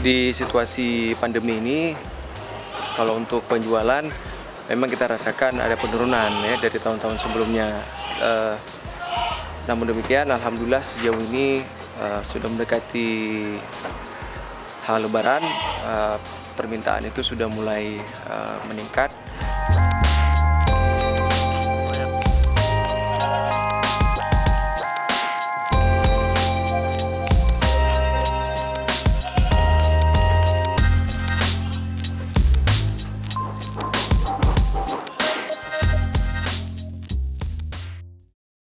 Di situasi pandemi ini, kalau untuk penjualan memang kita rasakan ada penurunan ya dari tahun-tahun sebelumnya. Namun demikian, alhamdulillah sejauh ini sudah mendekati Lebaran, permintaan itu sudah mulai meningkat.